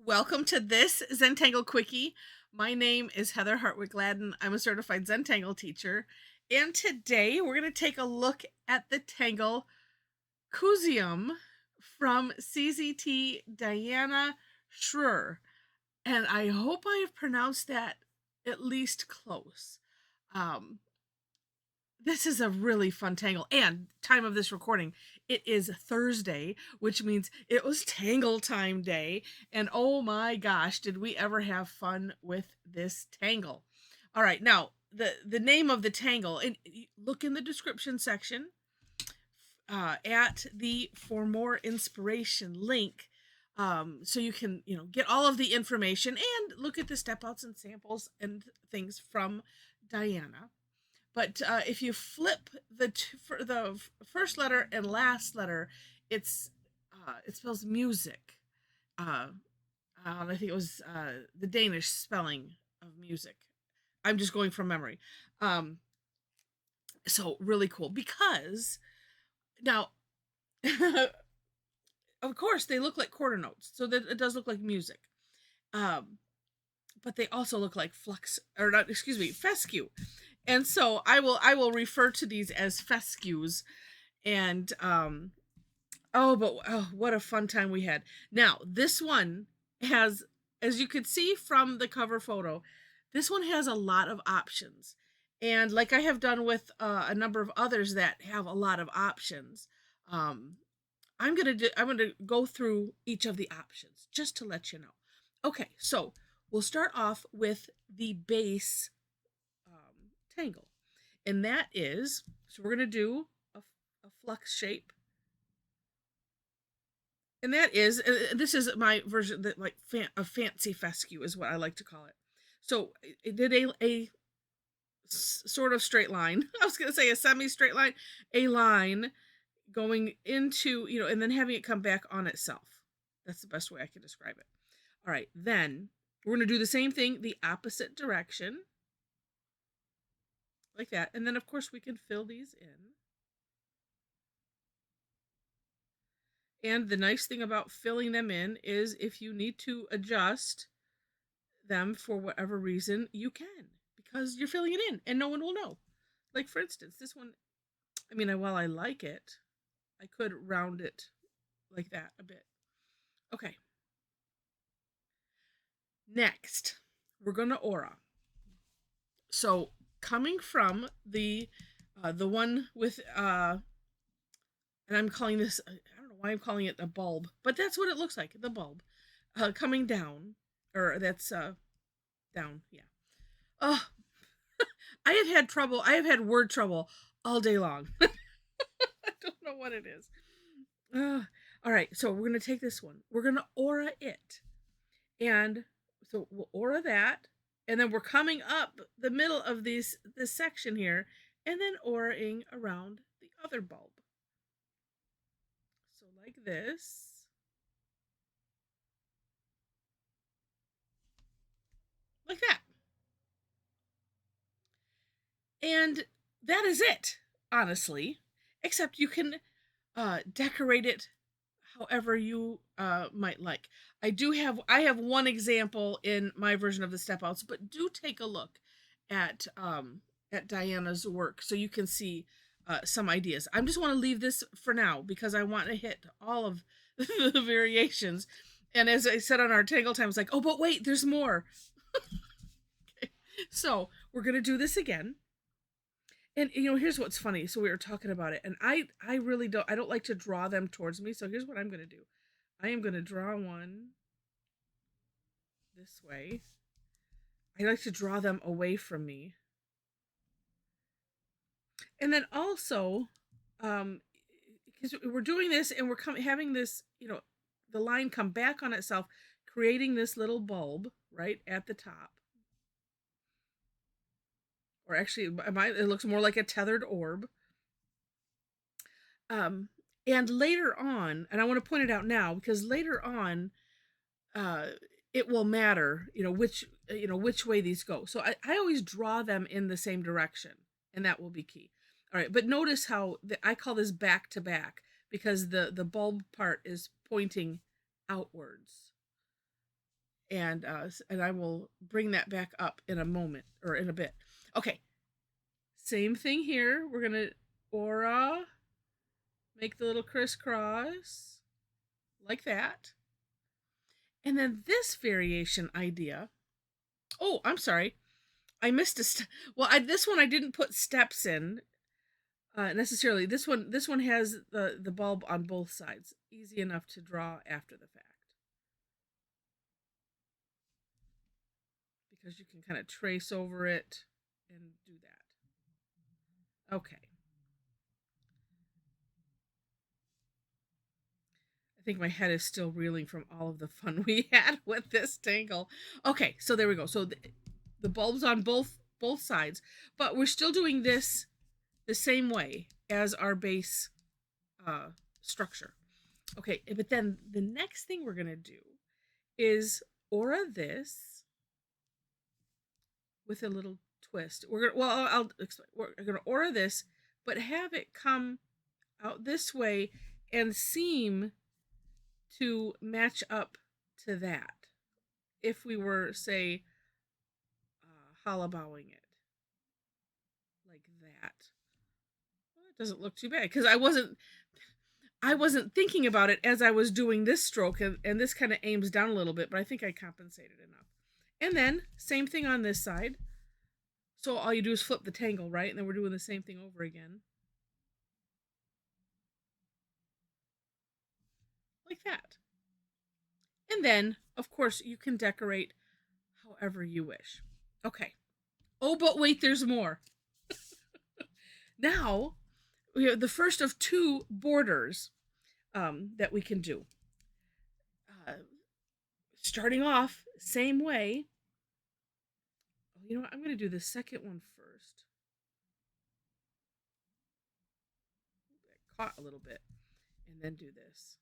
Welcome to this Zentangle Quickie. My name is Heather Hartwick Gladden. I'm a certified Zentangle teacher. And today we're going to take a look at the tangle Kuziem from CZT Diana Schreur. And I hope I have pronounced that at least close. Um, this is a really fun tangle. And time of this recording, it is Thursday, which means it was Tangle Time Day. And oh my gosh, did we ever have fun with this tangle. All right, now the name of the tangle, and look in the description section at the For More Inspiration link. So you can, get all of the information and look at the step outs and samples and things from Diana. But if you flip for the first letter and last letter, it spells music. Uh, I think it was the Danish spelling of music. I'm just going from memory. So really cool because now, of course, they look like quarter notes, so that it does look like music. But they also look like flux, or not, excuse me, fescue. And so I will refer to these as fescues. And what a fun time we had. Now, this one has, as you could see from the cover photo, this one has a lot of options. And like I have done with a number of others that have a lot of options, um, I'm gonna go through each of the options just to let you know. Okay, so we'll start off with the base tangle, and that is, so we're gonna do a flux shape, and that is this is my version that like a fancy fescue is what I like to call it. So it did a sort of straight line. I was gonna say a semi straight line, a line going into, and then having it come back on itself. That's the best way I can describe it. All right, then we're going to do the same thing, the opposite direction, like that. And then, of course, we can fill these in. And the nice thing about filling them in is if you need to adjust them for whatever reason, you can, because you're filling it in and no one will know. Like, for instance, this one, while I like it, I could round it like that a bit. Okay. Next, we're going to aura. So coming from the one with and I'm calling this, I don't know why I'm calling it a bulb, but that's what it looks like, the bulb coming down, or that's down, yeah. Oh, I have had word trouble all day long. I don't know what it is. All right, so we're gonna take this one, we're gonna aura it, and so we'll aura that, and then we're coming up the middle of this section here, and then auraing around the other bulb. So like this. Like that. And that is it, honestly. Except you can decorate it however you might like. I have one example in my version of the step outs, but do take a look at Diana's work so you can see some ideas. I just want to leave this for now because I want to hit all of the variations. And as I said on our Tangle Time, it's like, oh, but wait, there's more. Okay. So we're gonna do this again. And here's what's funny. So we were talking about it, and I really don't like to draw them towards me. So here's what I'm gonna do. I am gonna draw one this way. I like to draw them away from me. And then also, because we're doing this and we're having this, the line come back on itself, creating this little bulb right at the top. Or actually, it looks more like a tethered orb. And later on, and I want to point it out now because later on, it will matter, which way these go. So I always draw them in the same direction, and that will be key. All right, but notice how I call this back to back because the bulb part is pointing outwards. and I will bring that back up in a moment or in a bit. Okay, same thing here. We're gonna aura, make the little crisscross like that, and then this variation idea. Oh, I'm sorry, I missed well, this one I didn't put steps in necessarily. This one has the bulb on both sides, easy enough to draw after the fact, because you can kind of trace over it and do that. Okay. I think my head is still reeling from all of the fun we had with this tangle. Okay, so there we go. So the bulb's on both sides, but we're still doing this the same way as our base structure. Okay, but then the next thing we're gonna do is aura this with a little twist. We're gonna I'll explain. We're gonna aura this, but have it come out this way and seem to match up to that. If we were, say, hollowbowing it like that, well, it doesn't look too bad because I wasn't thinking about it as I was doing this stroke, and this kind of aims down a little bit, but I think I compensated enough. And then same thing on this side. So all you do is flip the tangle, right? And then we're doing the same thing over again. Like that. And then, of course, you can decorate however you wish. Okay. Oh, but wait, there's more. Now, we have the first of two borders that we can do. Starting off, same way. Oh, you know what? I'm going to do the second one first. I caught a little bit. And then do this.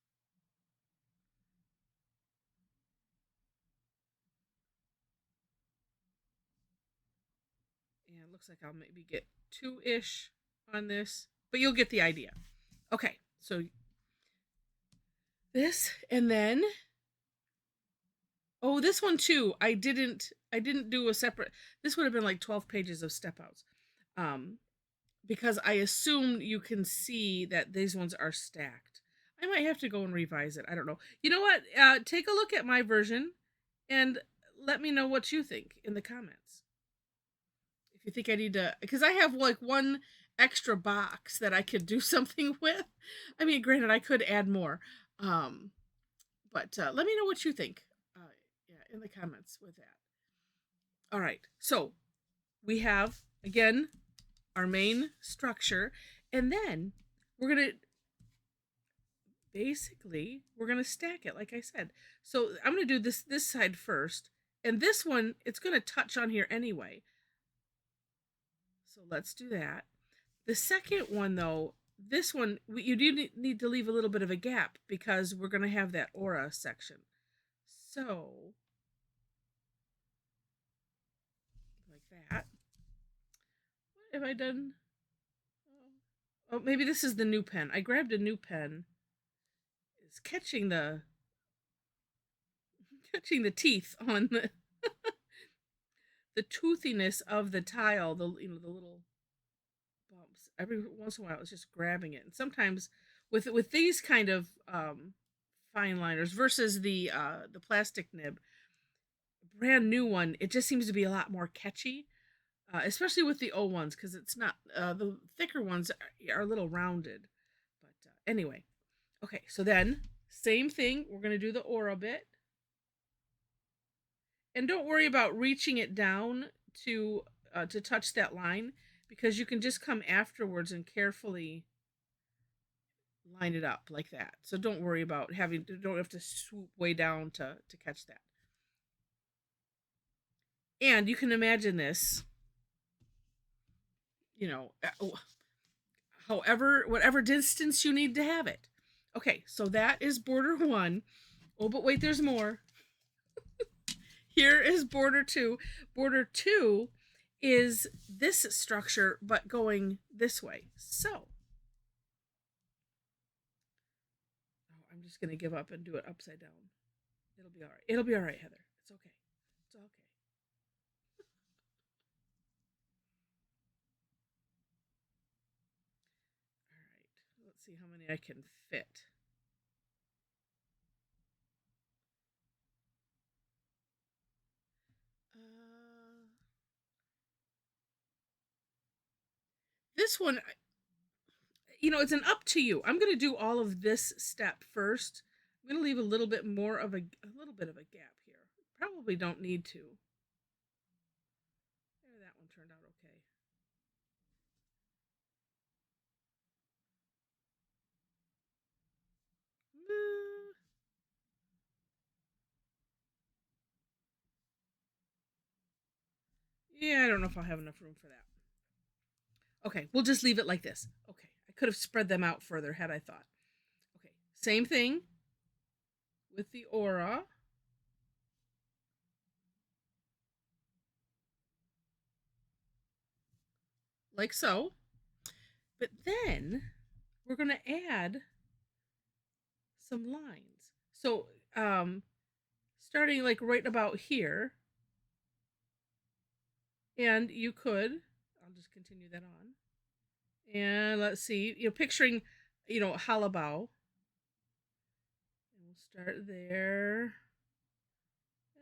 And it looks like I'll maybe get 2-ish on this, but you'll get the idea. Okay, so this, and then oh, this one too. I didn't do a separate. This would have been like 12 pages of step outs, because I assumed you can see that these ones are stacked. I might have to go and revise it. I don't know. You know what? Take a look at my version, and let me know what you think in the comments. If you think I need to, because I have like one extra box that I could do something with. I mean, granted, I could add more, but let me know what you think. Yeah, in the comments with that. All right, so we have again our main structure, and then we're gonna we're gonna stack it like I said. So I'm gonna do this side first, and this one it's gonna touch on here anyway. So let's do that. The second one though, this one you do need to leave a little bit of a gap because we're gonna have that aura section. So like that. What have I done? Oh, maybe this is the new pen. I grabbed a new pen. It's catching the teeth on the the toothiness of the tile, the the little bumps. Every once in a while it's just grabbing it. And sometimes with these kind of fine liners versus the plastic nib, brand new one, it just seems to be a lot more catchy. Especially with the old ones, because it's not the thicker ones are a little rounded. But anyway, okay. So then, same thing. We're gonna do the aura bit, and don't worry about reaching it down to touch that line, because you can just come afterwards and carefully line it up like that. So don't worry about don't have to swoop way down to catch that. And you can imagine this, whatever distance you need to have it. Okay, so that is border 1. Oh, but wait, there's more. Here is border 2. Border 2 is this structure, but going this way. So, I'm just going to give up and do it upside down. It'll be all right. It'll be all right, Heather. It's okay. It's okay. All right. Let's see how many I can fit. This one, it's an up to you. I'm going to do all of this step first. I'm going to leave a little bit more of a little bit of a gap here. Probably don't need to. There, that one turned out okay. Yeah, I don't know if I'll have enough room for that. Okay, we'll just leave it like this. Okay, I could have spread them out further had I thought. Okay, same thing with the aura. Like so. But then we're going to add some lines. So, starting like right about here, and you could, I'll just continue that on. And let's see, picturing, halabao. And we'll start there.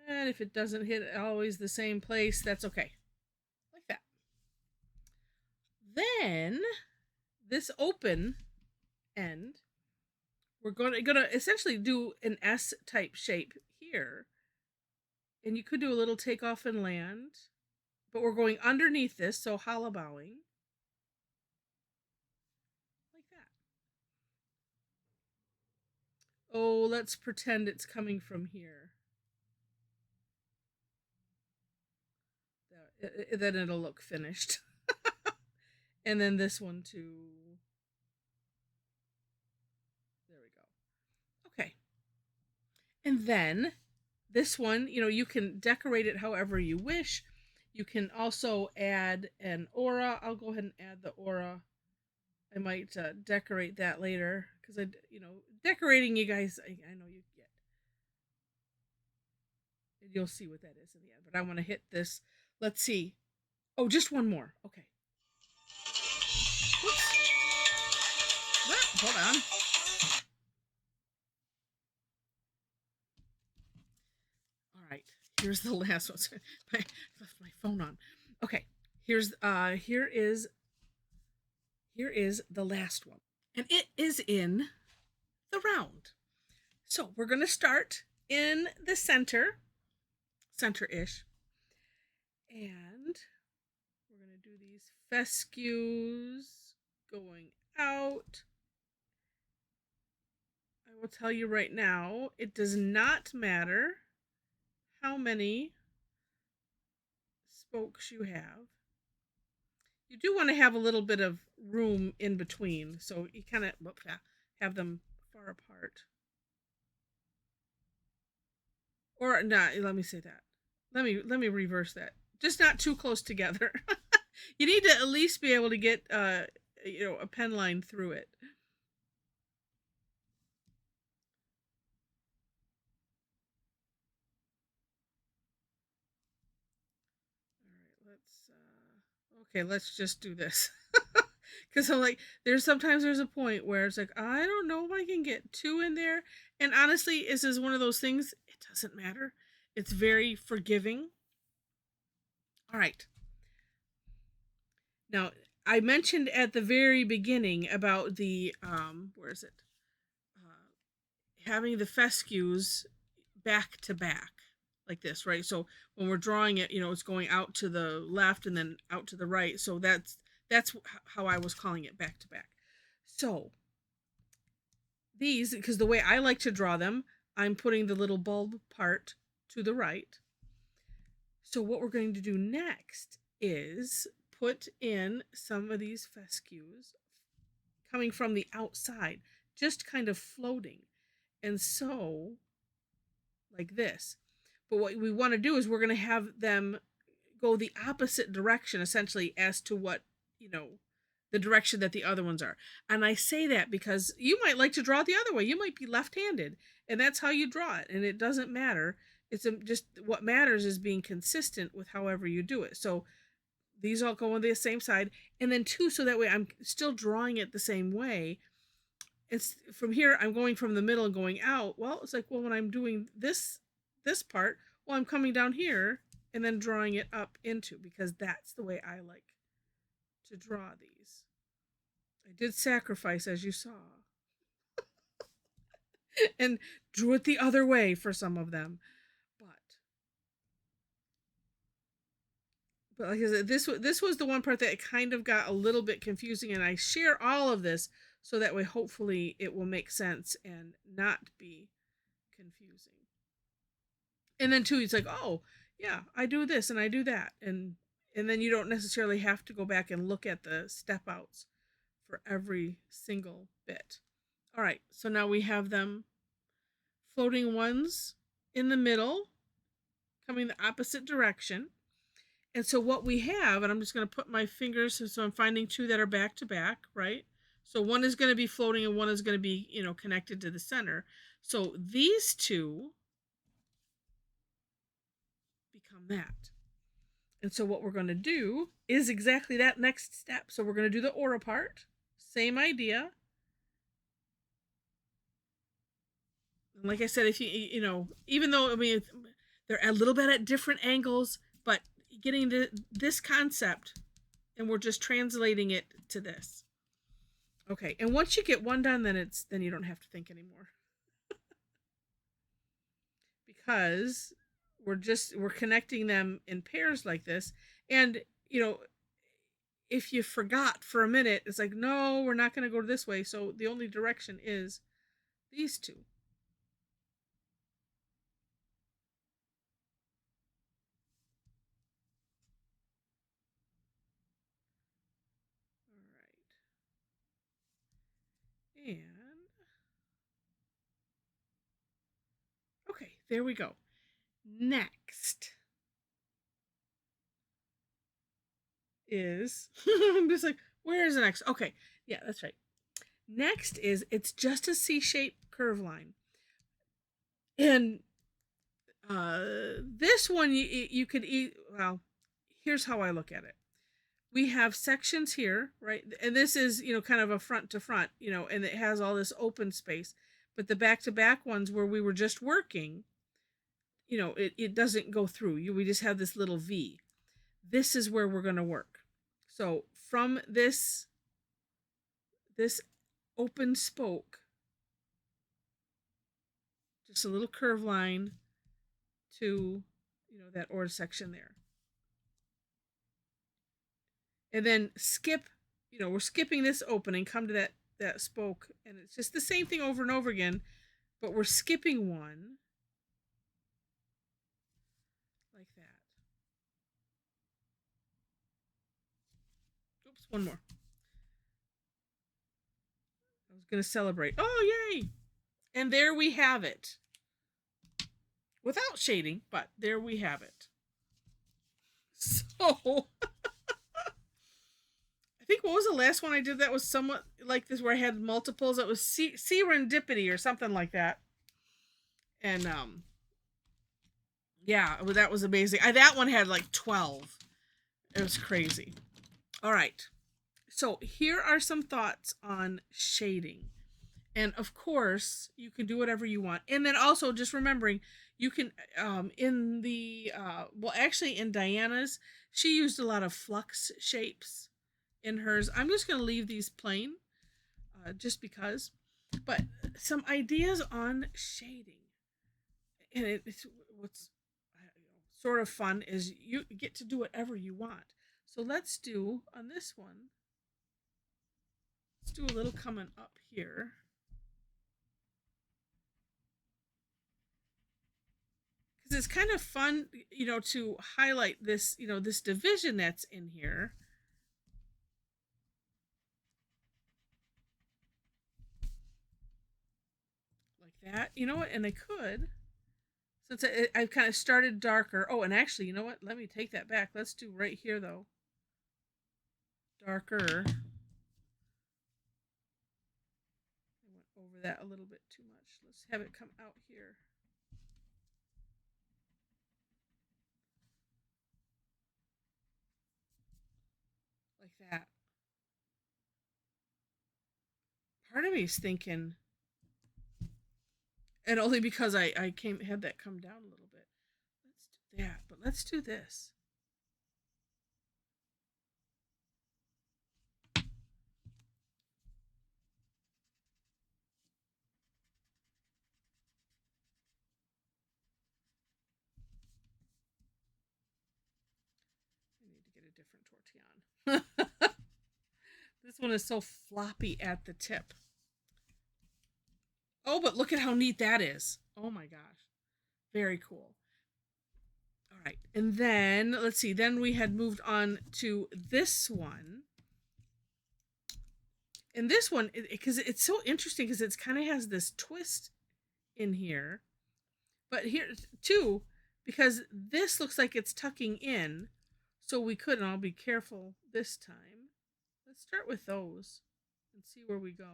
And if it doesn't hit always the same place, that's okay. Like that. Then this open end, we're gonna essentially do an S type shape here. And you could do a little takeoff and land, but we're going underneath this, so halabowing. Like that. Oh, let's pretend it's coming from here. Then it'll look finished. And then this one too. There we go. Okay. And then this one, you can decorate it however you wish. You can also add an aura. I'll go ahead and add the aura. I might decorate that later because decorating, you guys, I know you get. And you'll see what that is in the end. But I want to hit this. Let's see. Oh, just one more. Okay. Oops. Hold on. All right. Here's the last one. I left my phone on. Okay. Here is the last one. And it is in the round. So we're going to start in the center-ish. And we're going to do these fescues going out. I will tell you right now, it does not matter how many spokes you have. You do want to have a little bit of room in between, so you kind of have them far apart. Or not, let me say that. Let me reverse that. Just not too close together. You need to at least be able to get a pen line through it. All right, let's just do this. Because I'm like, there's a point where it's like, I don't know if I can get 2 in there. And honestly, this is one of those things, it doesn't matter. It's very forgiving. All right. Now, I mentioned at the very beginning about the, where is it? Having the fescues back to back like this, right? So when we're drawing it, it's going out to the left and then out to the right. So that's how I was calling it back to back. So these, because the way I like to draw them, I'm putting the little bulb part to the right. So what we're going to do next is put in some of these fescues coming from the outside, just kind of floating. And so, like this. But what we want to do is we're going to have them go the opposite direction, essentially, as to what, the direction that the other ones are. And I say that because you might like to draw it the other way. You might be left-handed, and that's how you draw it. And it doesn't matter just what matters is being consistent with however you do it. So these all go on the same side, and then two, so that way I'm still drawing it the same way. It's from here I'm going from the middle and going out. Well, it's like, well, when I'm doing this part, well, I'm coming down here and then drawing it up into, because that's the way I like to draw these. I did sacrifice, as you saw, and drew it the other way for some of them. But like I said, this was the one part that it kind of got a little bit confusing, and I share all of this so that way hopefully it will make sense and not be confusing. And then too, it's like, oh yeah, I do this and I do that, and then you don't necessarily have to go back and look at the step outs for every single bit. All right, so now we have them floating ones in the middle, coming the opposite direction. And so what we have, and I'm just going to put my fingers, so I'm finding two that are back to back, right? So one is going to be floating and one is going to be, connected to the center. So these two become that. And so what we're going to do is exactly that next step. So we're going to do the aura part. Same idea. And like I said, if even though, they're a little bit at different angles, but getting to this concept, and we're just translating it to this. Okay, and once you get one done, then you don't have to think anymore. Because we're connecting them in pairs like this. And if you forgot for a minute, it's like, no, we're not going to go this way. So the only direction is these two. All right. And okay, there we go. Next is I'm just like, where is the next? Okay, yeah, that's right. Next is, it's just a C-shaped curve line. And this one you could eat. Well, here's how I look at it. We have sections here, right? And this is, kind of a front to front, and it has all this open space. But the back to back ones where we were just working, it doesn't go through. We just have this little V. This is where we're going to work. So from this open spoke, just a little curve line to, that or section there. And then skip, we're skipping this opening, come to that spoke, and it's just the same thing over and over again, but we're skipping one like that. Oops, one more. I was going to celebrate. Oh, yay! And there we have it. Without shading, but there we have it. So I think, what was the last one I did that was somewhat like this, where I had multiples? It was serendipity or something like that. And yeah, that was amazing. That one had like 12. It was crazy. All right. So here are some thoughts on shading. And of course, you can do whatever you want. And then also just remembering, you can, in the, actually in Diana's, she used a lot of flux shapes in hers. I'm just going to leave these plain, just because. But some ideas on shading. And it's what's sort of fun is you get to do whatever you want. So let's do, on this one, let's do a little coming up here. Because it's kind of fun, to highlight this, this division that's in here. Like that. You know what? And I could, since I've kind of started darker. Oh, and actually, you know what? Let me take that back. Let's do right here, though. Darker. I went over that a little bit too much. Let's have it come out here. that. Part of me is thinking, and only because I had that come down a little bit. Let's do that, but let's do this. I need to get a different tortillon. This one is so floppy at the tip. Oh, but look at how neat that is. Oh my gosh. Very cool. All right. And then, let's see, then we had moved on to this one. And this one, because it's so interesting because it kind of has this twist in here. But here, too, because this looks like it's tucking in. So we could, and I'll be careful this time. Let's start with those and see where we go.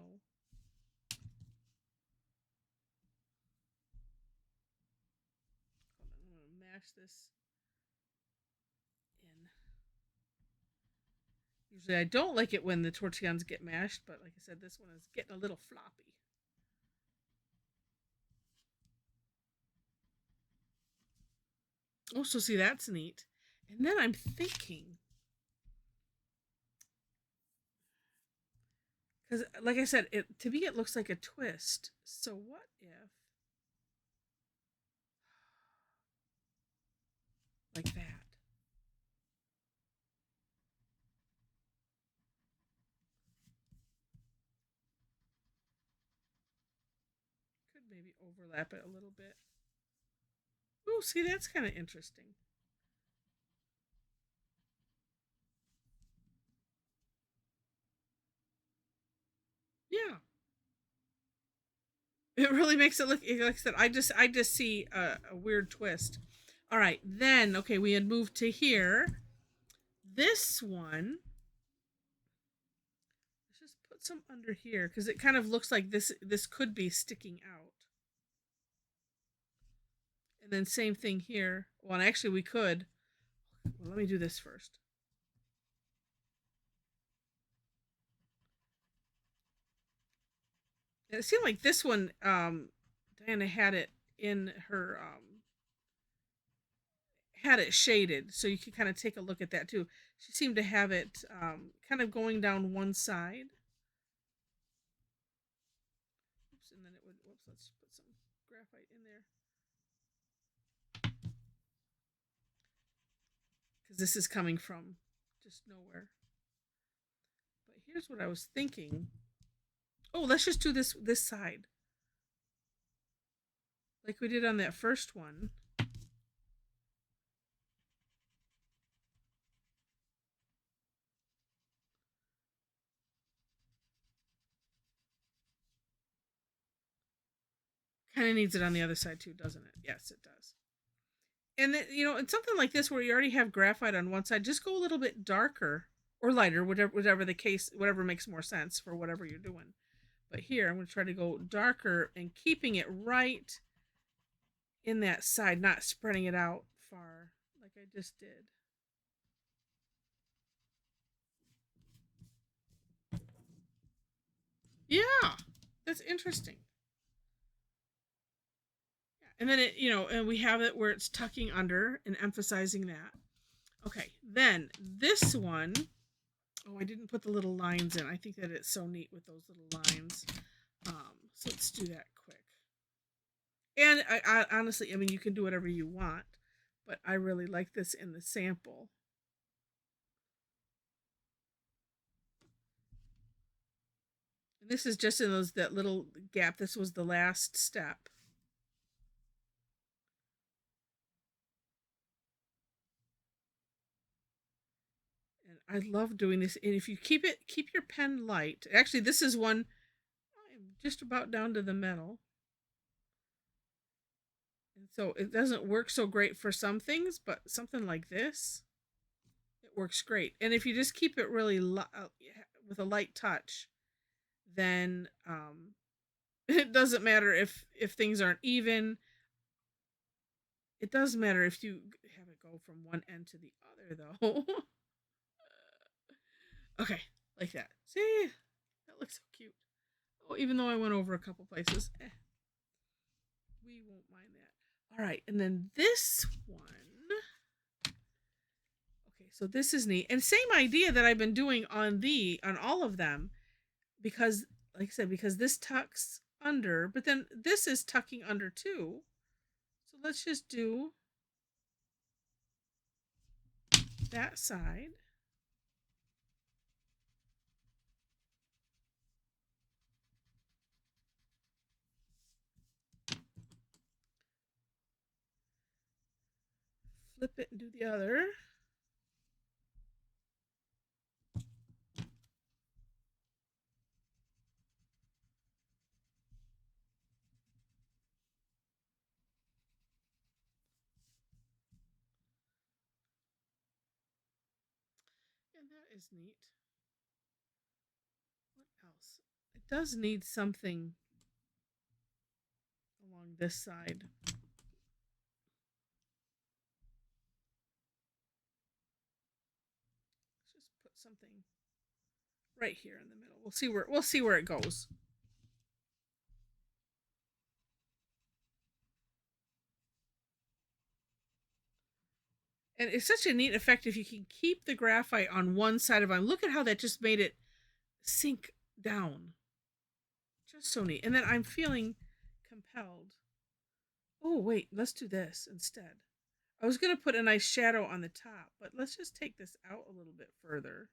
I'm going to mash this in. Usually I don't like it when the tortillons get mashed, but like I said, this one is getting a little floppy. Oh, so see, that's neat. And then I'm thinking, because like I said, to me it looks like a twist. So what if, like that? Could maybe overlap it a little bit. Oh, see, that's kind of interesting. Yeah. It really makes it look, like I said, I just see a weird twist. All right, then, okay, we had moved to here. This one, let's just put some under here because it kind of looks like this could be sticking out. And then same thing here. Well, actually we could. Well, let me do this first. And it seemed like this one, Diana had it in her, had it shaded, so you could kind of take a look at that too. She seemed to have it kind of going down one side. Oops, and then it would, whoops, let's put some graphite in there. Because this is coming from just nowhere. But here's what I was thinking. Oh, let's just do this side. Like we did on that first one. Kind of needs it on the other side too, doesn't it? Yes, it does. And it's something like this where you already have graphite on one side, just go a little bit darker or lighter, whatever the case, whatever makes more sense for whatever you're doing. But here, I'm going to try to go darker and keeping it right in that side, not spreading it out far like I just did. Yeah, that's interesting. Yeah, and then and we have it where it's tucking under and emphasizing that. Okay, then this one, oh, I didn't put the little lines in. I think that it's so neat with those little lines. So let's do that quick. And I honestly, I mean, you can do whatever you want, but I really like this in the sample. And this is just in that little gap. This was the last step. And I love doing this. And if you keep your pen light. Actually, this is one, I'm just about down to the metal. And so it doesn't work so great for some things, but something like this, it works great. And if you just keep it really with a light touch, then it doesn't matter if things aren't even. It does matter if you have it go from one end to the other, though. Okay, like that. See, that looks so cute. Oh, even though I went over a couple places, we won't mind that. All right, and then this one. Okay, so this is neat, and same idea that I've been doing on all of them, because, like I said, because this tucks under, but then this is tucking under too. So let's just do that side. Flip it and do the other. And that is neat. What else? It does need something along this side. Let's just put something right here in the middle. We'll see where it goes. And it's such a neat effect if you can keep the graphite on one side of it. Look at how that just made it sink down. Just so neat. And then I'm feeling compelled. Oh, wait, let's do this instead. I was going to put a nice shadow on the top, but let's just take this out a little bit further.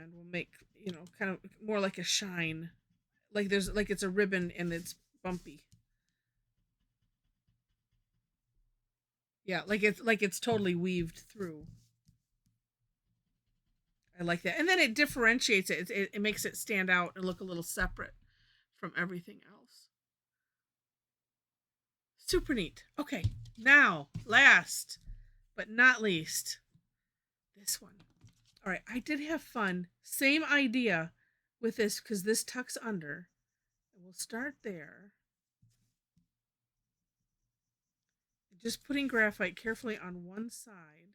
And we'll make, kind of more like a shine. Like it's a ribbon and it's bumpy. Yeah, like it's totally weaved through. I like that. And then it differentiates it. It makes it stand out and look a little separate from everything else. Super neat. Okay, now, last but not least, this one. All right, I did have fun. Same idea with this because this tucks under. We'll start there. Just putting graphite carefully on one side.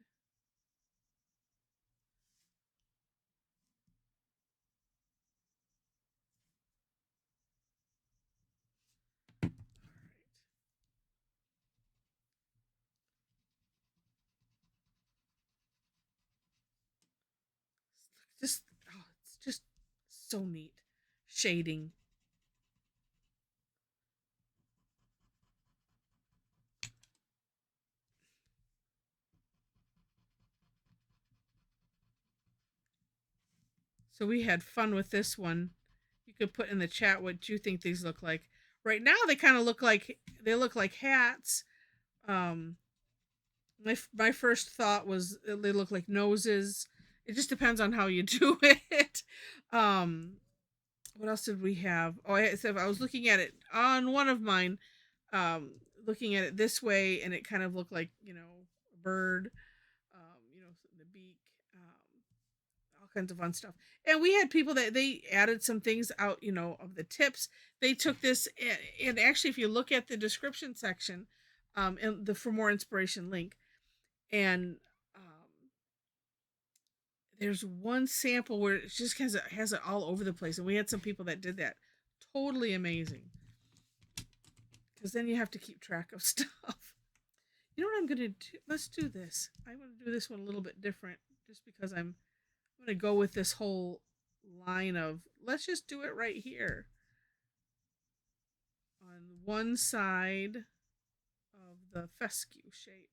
Just, it's just so neat. Shading. So we had fun with this one. You could put in the chat what you think these look like. Right now they kind of look like hats. My first thought was they look like noses. It just depends on how you do it. What else did we have? Oh, I was looking at it on one of mine, looking at it this way, and it kind of looked like a bird, the beak, all kinds of fun stuff. And we had people that they added some things out, of the tips. They took this, and actually, if you look at the description section, and the for more inspiration link, and there's one sample where it just has it all over the place, and we had some people that did that. Totally amazing. Because then you have to keep track of stuff. You know what I'm gonna do? Let's do this. I'm gonna do this one a little bit different, just because I'm gonna go with this whole line of let's just do it right here on one side of the fescue shape.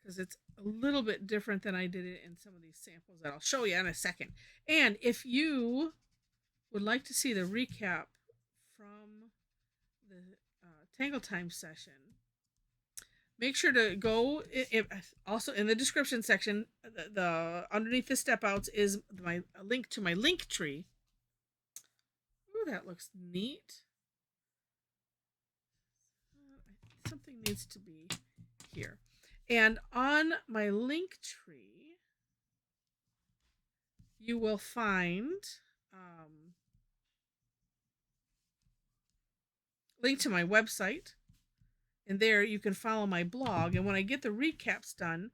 Because it's a little bit different than I did it in some of these samples that I'll show you in a second. And if you would like to see the recap from the Tangle Time session, make sure to go. Also in the description section, the underneath the step outs is a link to my link tree. Ooh, that looks neat. Something needs to be here. And on my link tree, you will find link to my website, and there you can follow my blog. And when I get the recaps done,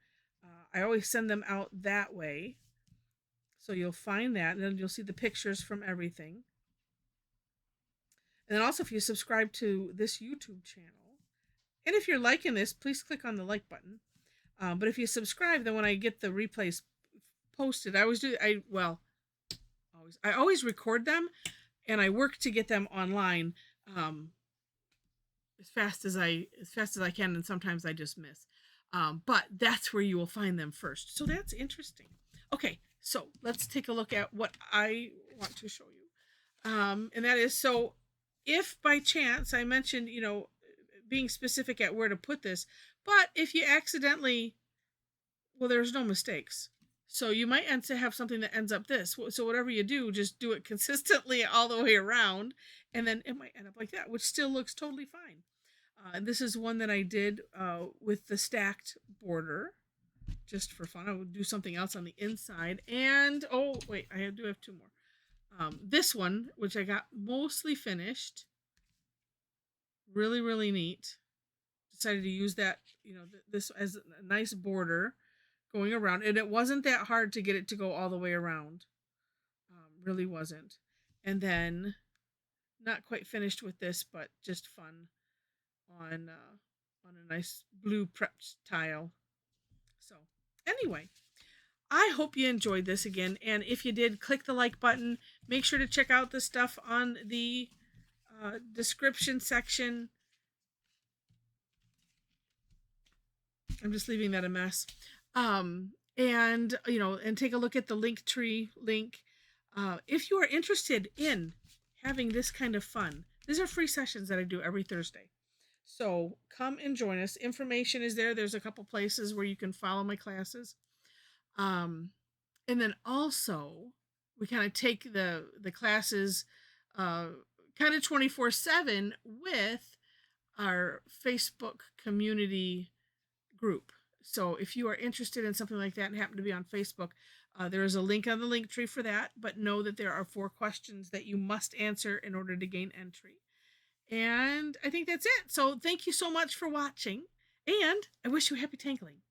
I always send them out that way. So you'll find that, and then you'll see the pictures from everything. And then also, if you subscribe to this YouTube channel, and if you're liking this, please click on the like button. But if you subscribe, then when I get the replays posted, I always record them, and I work to get them online as fast as I can, and sometimes I just miss. But that's where you will find them first. So that's interesting. Okay, so let's take a look at what I want to show you. And that is, so if by chance I mentioned, being specific at where to put this, but if you accidentally, well, there's no mistakes. So you might end to have something that ends up this. So whatever you do, just do it consistently all the way around, and then it might end up like that, which still looks totally fine. This is one that I did with the stacked border, just for fun. I would do something else on the inside. And, oh, wait, I do have two more. This one, which I got mostly finished. Really, really neat. Decided to use that, this as a nice border going around. And it wasn't that hard to get it to go all the way around. Really wasn't. And then, not quite finished with this, but just fun on a nice blue prepped tile. So anyway, I hope you enjoyed this again, and if you did, click the like button. Make sure to check out the stuff on the description section. I'm just leaving that a mess. And take a look at the link tree link. If you are interested in having this kind of fun, these are free sessions that I do every Thursday. So come and join us. Information is there. There's a couple places where you can follow my classes. And then also we kind of take the classes kind of 24/7 with our Facebook community group. So if you are interested in something like that and happen to be on Facebook, there is a link on the link tree for that. But know that there are 4 questions that you must answer in order to gain entry. And I think that's it. So thank you so much for watching, and I wish you happy tangling.